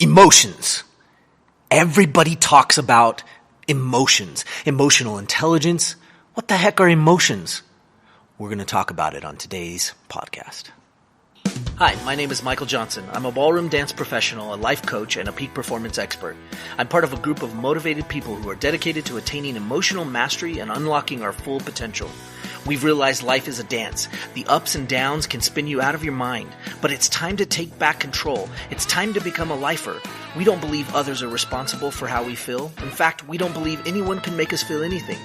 Emotions. Everybody talks about emotions, emotional intelligence. What the heck are emotions? We're going to talk about it on today's podcast. Hi, my name is Michael Johnson. I'm a ballroom dance professional, a life coach, and a peak performance expert. I'm part of a group of motivated people who are dedicated to attaining emotional mastery and unlocking our full potential. We've realized life is a dance. The ups and downs can spin you out of your mind, but it's time to take back control. It's time to become a lifer. We don't believe others are responsible for how we feel. In fact, we don't believe anyone can make us feel anything.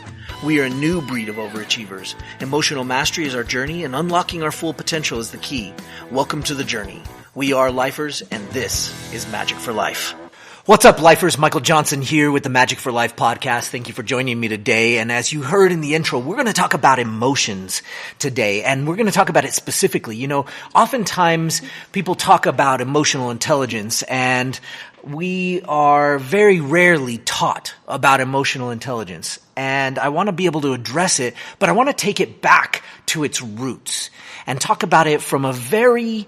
We are a new breed of overachievers. Emotional mastery is our journey, and unlocking our full potential is the key. Welcome to the journey. We are lifers, and this is Magic for Life. What's up, lifers? Michael Johnson here with the Magic for Life podcast. Thank you for joining me today. And as you heard in the intro, we're going to talk about emotions today. And we're going to talk about it specifically. You know, oftentimes people talk about emotional intelligence, and we are very rarely taught about emotional intelligence. And I want to be able to address it, but I want to take it back to its roots and talk about it from a very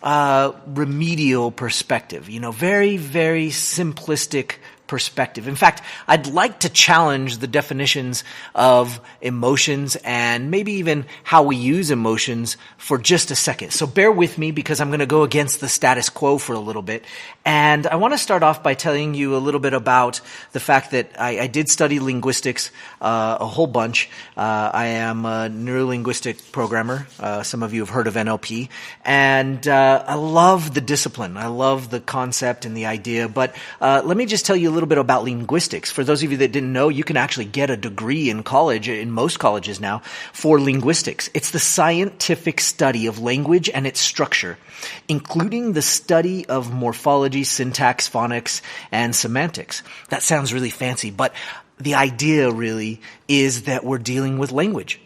remedial perspective, very, very simplistic perspective. In fact, I'd like to challenge the definitions of emotions and maybe even how we use emotions for just a second. So bear with me because I'm going to go against the status quo for a little bit. And I want to start off by telling you a little bit about the fact that I did study linguistics a whole bunch. I am a neurolinguistic programmer. Some of you have heard of NLP. And I love the discipline. I love the concept and the idea. But let me just tell you a little bit about linguistics. For those of you that didn't know, you can actually get a degree in college, in most colleges now, for linguistics. It's the scientific study of language and its structure, including the study of morphology, syntax, phonics, and semantics. That sounds really fancy, but the idea really is that we're dealing with language.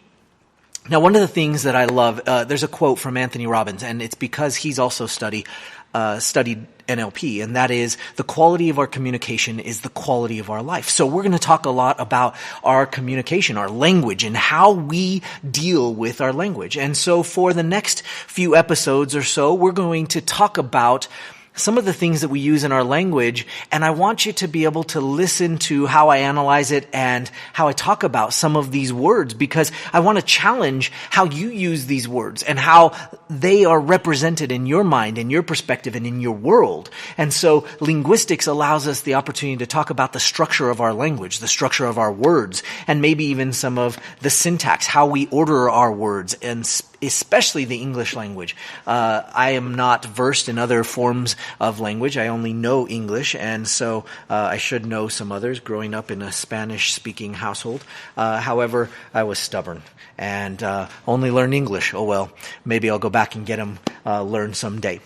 Now, one of the things that I love, there's a quote from Anthony Robbins, and it's because he's also studied NLP, and that is, the quality of our communication is the quality of our life. So we're going to talk a lot about our communication, our language, and how we deal with our language. And so for the next few episodes or so, we're going to talk about some of the things that we use in our language, and I want you to be able to listen to how I analyze it and how I talk about some of these words, because I want to challenge how you use these words and how they are represented in your mind, in your perspective, and in your world. And so linguistics allows us the opportunity to talk about the structure of our language, the structure of our words, and maybe even some of the syntax, how we order our words, and especially the English language. I am not versed in other forms of language. I only know English, and so I should know some others growing up in a Spanish-speaking household. However, I was stubborn and only learned English. Oh well, maybe I'll go back and get them learned someday.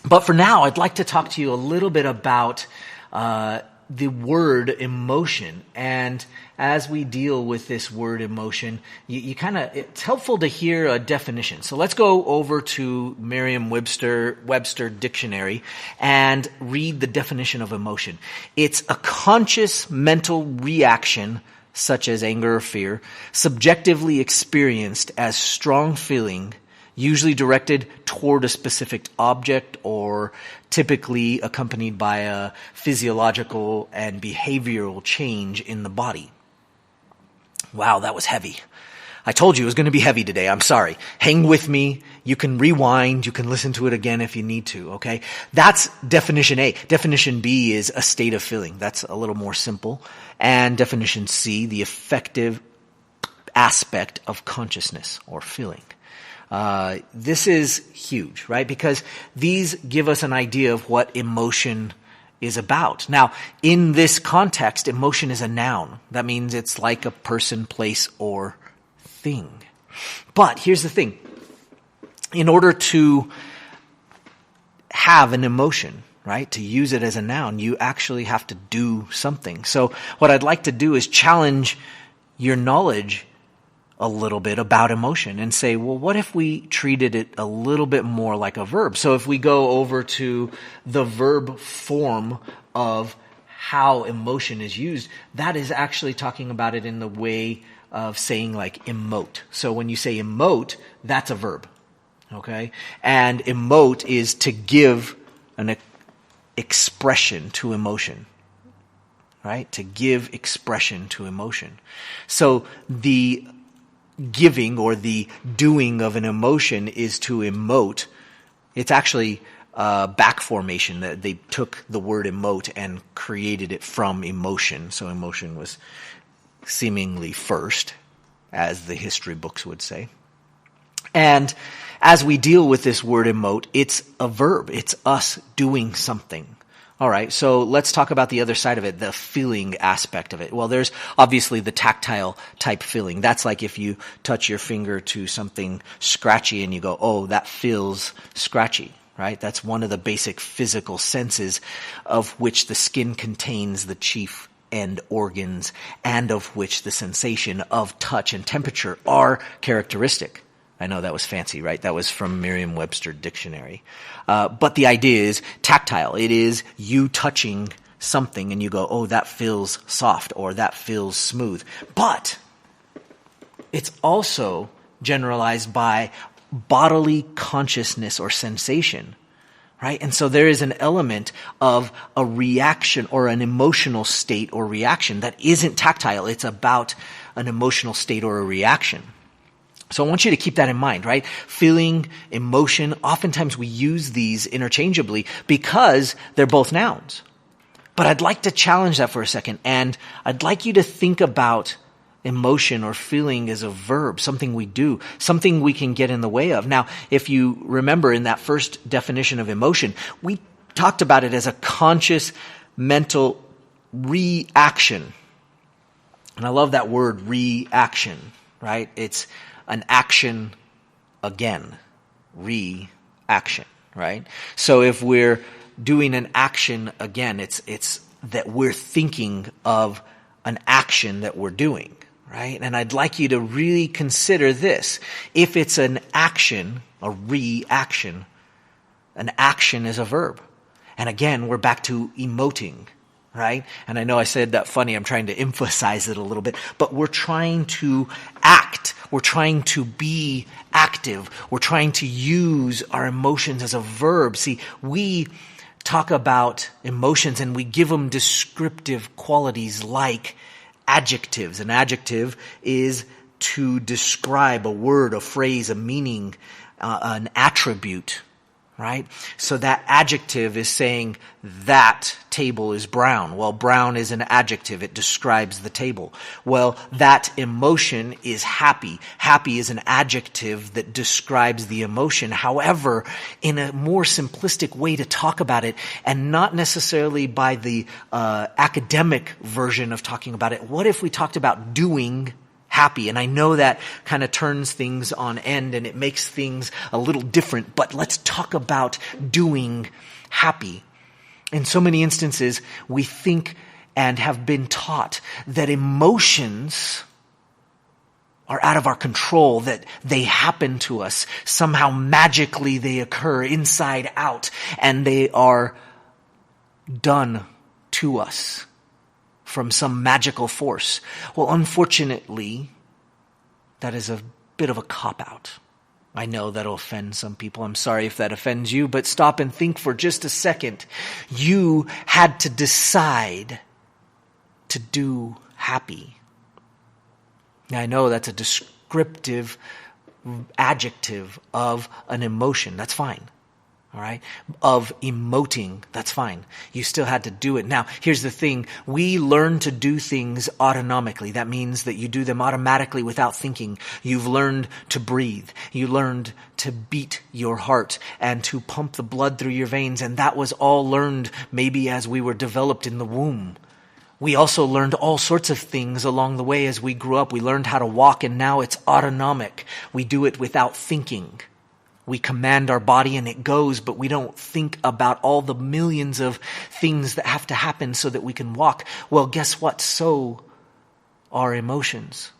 But for now, I'd like to talk to you a little bit about the word emotion. And as we deal with this word emotion, it's helpful to hear a definition. So let's go over to Merriam-Webster dictionary and read the definition of emotion. It's a conscious mental reaction such as anger or fear, subjectively experienced as strong feeling, usually directed toward a specific object or typically accompanied by a physiological and behavioral change in the body. Wow, that was heavy. I told you it was going to be heavy today. I'm sorry. Hang with me. You can rewind. You can listen to it again if you need to, okay? That's definition A. Definition B is a state of feeling. That's a little more simple. And definition C, the affective aspect of consciousness or feeling. This is huge, right? Because these give us an idea of what emotion is about. Now, in this context, emotion is a noun. That means it's like a person, place, or thing. But here's the thing. In order to have an emotion, right, to use it as a noun, you actually have to do something. So what I'd like to do is challenge your knowledge a little bit about emotion and say, well, what if we treated it a little bit more like a verb? So if we go over to the verb form of how emotion is used, that is actually talking about it in the way of saying like emote. So when you say emote, that's a verb, okay? And emote is to give expression to emotion, right? To give expression to emotion. So the giving or the doing of an emotion is to emote. It's actually back formation. That they took the word emote and created it from emotion. So emotion was seemingly first, as the history books would say. And as we deal with this word emote, it's a verb. It's us doing something. All right, so let's talk about the other side of it, the feeling aspect of it. Well, there's obviously the tactile type feeling. That's like if you touch your finger to something scratchy and you go, oh, that feels scratchy, right? That's one of the basic physical senses of which the skin contains the chief end organs and of which the sensation of touch and temperature are characteristic. I know that was fancy, right? That was from Merriam-Webster Dictionary. But the idea is tactile. It is you touching something and you go, oh, that feels soft or that feels smooth. But it's also generalized by bodily consciousness or sensation, right? And so there is an element of a reaction or an emotional state or reaction that isn't tactile. It's about an emotional state or a reaction. So I want you to keep that in mind, right? Feeling, emotion, oftentimes we use these interchangeably because they're both nouns. But I'd like to challenge that for a second, and I'd like you to think about emotion or feeling as a verb, something we do, something we can get in the way of. Now, if you remember in that first definition of emotion, we talked about it as a conscious mental reaction. And I love that word, reaction, right? It's an action again, reaction, right? So if we're doing an action again, it's that we're thinking of an action that we're doing, right? And I'd like you to really consider this. If it's an action, a reaction, an action is a verb. And again, we're back to emoting, right? And I know I said that funny. I'm trying to emphasize it a little bit. But we're trying to act. We're trying to be active. We're trying to use our emotions as a verb. See, we talk about emotions and we give them descriptive qualities like adjectives. An adjective is to describe a word, a phrase, a meaning, an attribute. Right? So that adjective is saying that table is brown. Well, brown is an adjective. It describes the table. Well, that emotion is happy. Happy is an adjective that describes the emotion. However, in a more simplistic way to talk about it, and not necessarily by the academic version of talking about it, what if we talked about doing happy? And I know that kind of turns things on end and it makes things a little different, but let's talk about doing happy. In so many instances, we think and have been taught that emotions are out of our control, that they happen to us. Somehow magically they occur inside out and they are done to us from some magical force. Well, unfortunately, that is a bit of a cop-out. I know that'll offend some people. I'm sorry if that offends you, but stop and think for just a second. You had to decide to do happy. Now, I know that's a descriptive adjective of an emotion. That's fine. All right? Of emoting, that's fine. You still had to do it. Now, here's the thing. We learn to do things autonomically. That means that you do them automatically without thinking. You've learned to breathe. You learned to beat your heart and to pump the blood through your veins. And that was all learned maybe as we were developed in the womb. We also learned all sorts of things along the way as we grew up. We learned how to walk, and now it's autonomic. We do it without thinking. We command our body and it goes, but we don't think about all the millions of things that have to happen so that we can walk. Well, guess what? So are emotions.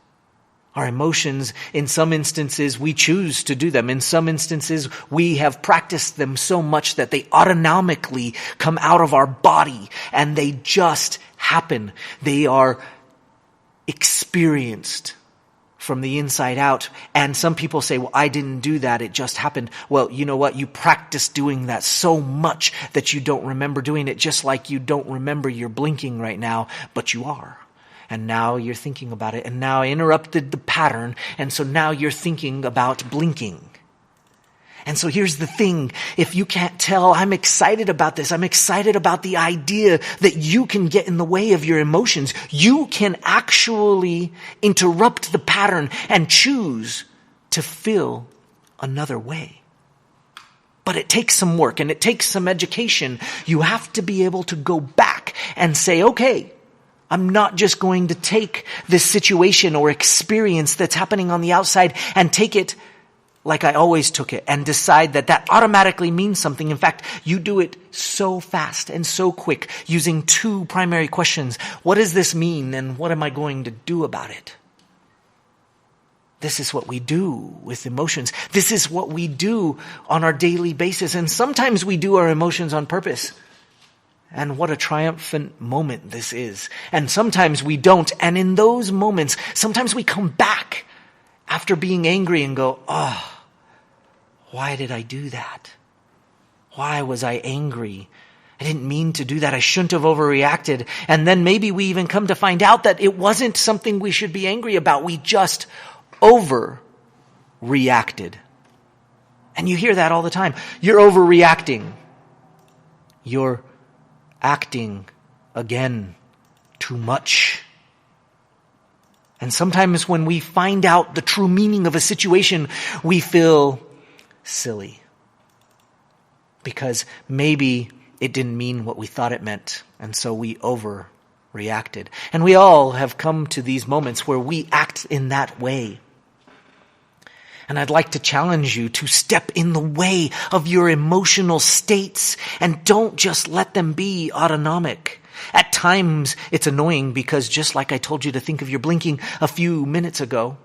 Our emotions, in some instances, we choose to do them. In some instances, we have practiced them so much that they autonomically come out of our body and they just happen. They are experienced from the inside out. And some people say, well, I didn't do that. It just happened. Well, you know what? You practice doing that so much that you don't remember doing it, just like you don't remember you're blinking right now, but you are. And now you're thinking about it. And now I interrupted the pattern. And so now you're thinking about blinking. And so here's the thing. If you can't tell, I'm excited about this. I'm excited about the idea that you can get in the way of your emotions. You can actually interrupt the pattern and choose to feel another way. But it takes some work and it takes some education. You have to be able to go back and say, okay, I'm not just going to take this situation or experience that's happening on the outside and take it like I always took it and decide that that automatically means something. In fact, you do it so fast and so quick using two primary questions. What does this mean and what am I going to do about it? This is what we do with emotions. This is what we do on our daily basis. And sometimes we do our emotions on purpose. And what a triumphant moment this is. And sometimes we don't. And in those moments, sometimes we come back after being angry and go, oh, why did I do that? Why was I angry? I didn't mean to do that. I shouldn't have overreacted. And then maybe we even come to find out that it wasn't something we should be angry about. We just overreacted. And you hear that all the time. You're overreacting. You're acting again too much. And sometimes when we find out the true meaning of a situation, we feel silly. Because maybe it didn't mean what we thought it meant. And so we overreacted. And we all have come to these moments where we act in that way. And I'd like to challenge you to step in the way of your emotional states and don't just let them be autonomic. At times, it's annoying because just like I told you to think of your blinking a few minutes ago,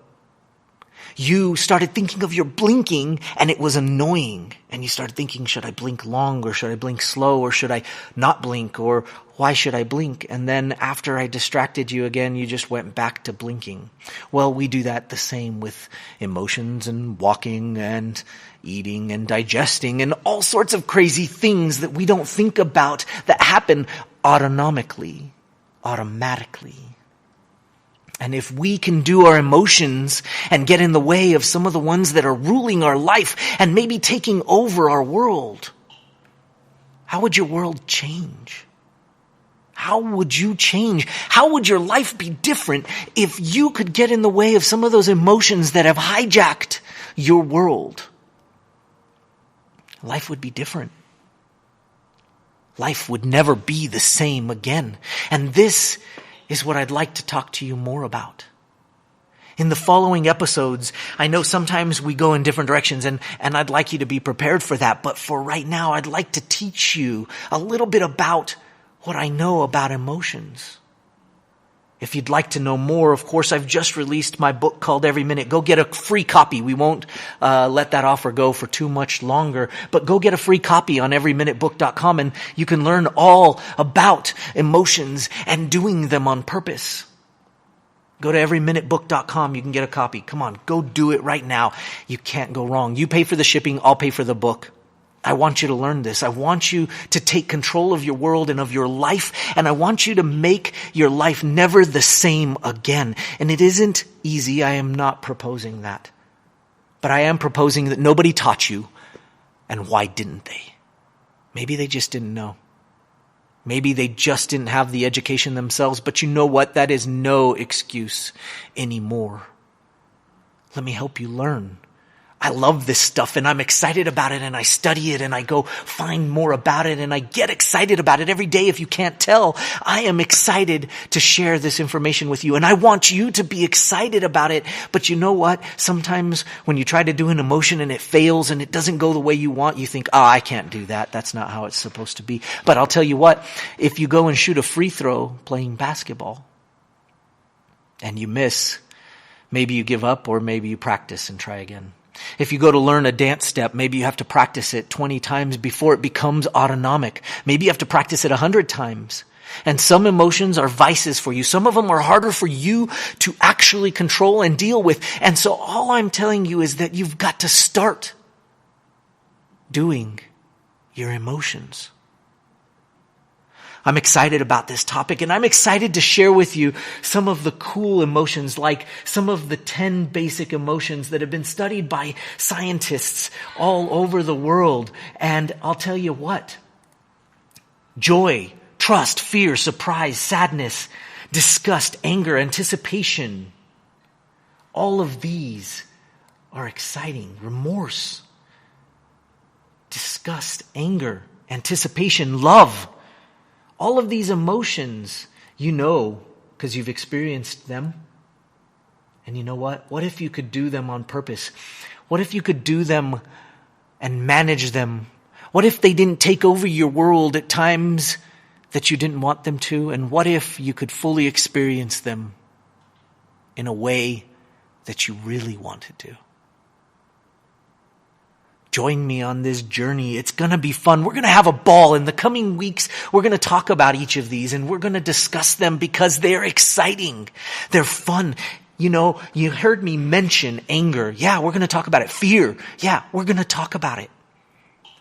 you started thinking of your blinking and it was annoying. And you started thinking, should I blink long or should I blink slow or should I not blink or why should I blink? And then after I distracted you again, you just went back to blinking. Well, we do that the same with emotions and walking and eating and digesting and all sorts of crazy things that we don't think about that happen automatically. And if we can do our emotions and get in the way of some of the ones that are ruling our life and maybe taking over our world, how would your world change? How would you change? How would your life be different if you could get in the way of some of those emotions that have hijacked your world? Life would be different. Life would never be the same again. And this is what I'd like to talk to you more about. In the following episodes, I know sometimes we go in different directions and I'd like you to be prepared for that. But for right now, I'd like to teach you a little bit about what I know about emotions. If you'd like to know more, of course, I've just released my book called Every Minute. Go get a free copy. We won't let that offer go for too much longer. But go get a free copy on everyminutebook.com and you can learn all about emotions and doing them on purpose. Go to everyminutebook.com. You can get a copy. Come on, go do it right now. You can't go wrong. You pay for the shipping. I'll pay for the book. I want you to learn this. I want you to take control of your world and of your life. And I want you to make your life never the same again. And it isn't easy. I am not proposing that. But I am proposing that nobody taught you. And why didn't they? Maybe they just didn't know. Maybe they just didn't have the education themselves. But you know what? That is no excuse anymore. Let me help you learn. I love this stuff and I'm excited about it and I study it and I go find more about it and I get excited about it every day. If you can't tell, I am excited to share this information with you and I want you to be excited about it. But you know what? Sometimes when you try to do an emotion and it fails and it doesn't go the way you want, you think, I can't do that. That's not how it's supposed to be. But I'll tell you what, if you go and shoot a free throw playing basketball and you miss, maybe you give up or maybe you practice and try again. If you go to learn a dance step, maybe you have to practice it 20 times before it becomes autonomic. Maybe you have to practice it 100 times. And some emotions are vices for you. Some of them are harder for you to actually control and deal with. And so all I'm telling you is that you've got to start doing your emotions. I'm excited about this topic, and I'm excited to share with you some of the cool emotions, like some of the 10 basic emotions that have been studied by scientists all over the world. And I'll tell you what, joy, trust, fear, surprise, sadness, disgust, anger, anticipation, all of these are exciting. Remorse, disgust, anger, anticipation, love. All of these emotions, you know, because you've experienced them. And you know what? What if you could do them on purpose? What if you could do them and manage them? What if they didn't take over your world at times that you didn't want them to? And what if you could fully experience them in a way that you really wanted to? Join me on this journey. It's going to be fun. We're going to have a ball. In the coming weeks, we're going to talk about each of these, and we're going to discuss them because they're exciting. They're fun. You know, you heard me mention anger. Yeah, we're going to talk about it. Fear. Yeah, we're going to talk about it.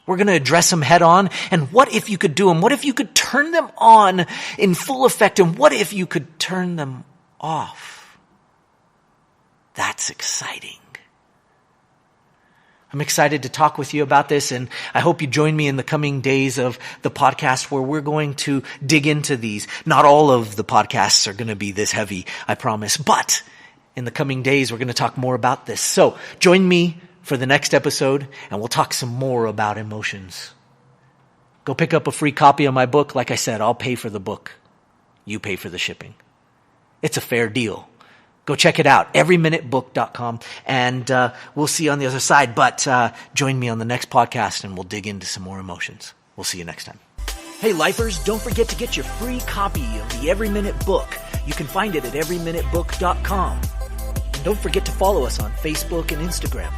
We're going to address them head on. And what if you could do them? What if you could turn them on in full effect? And what if you could turn them off? That's exciting. I'm excited to talk with you about this, and I hope you join me in the coming days of the podcast where we're going to dig into these. Not all of the podcasts are going to be this heavy, I promise, but in the coming days, we're going to talk more about this. So join me for the next episode, and we'll talk some more about emotions. Go pick up a free copy of my book. Like I said, I'll pay for the book. You pay for the shipping. It's a fair deal. Go check it out, everyminutebook.com, and we'll see you on the other side. But join me on the next podcast, and we'll dig into some more emotions. We'll see you next time. Hey, lifers, don't forget to get your free copy of the Every Minute Book. You can find it at everyminutebook.com. And don't forget to follow us on Facebook and Instagram.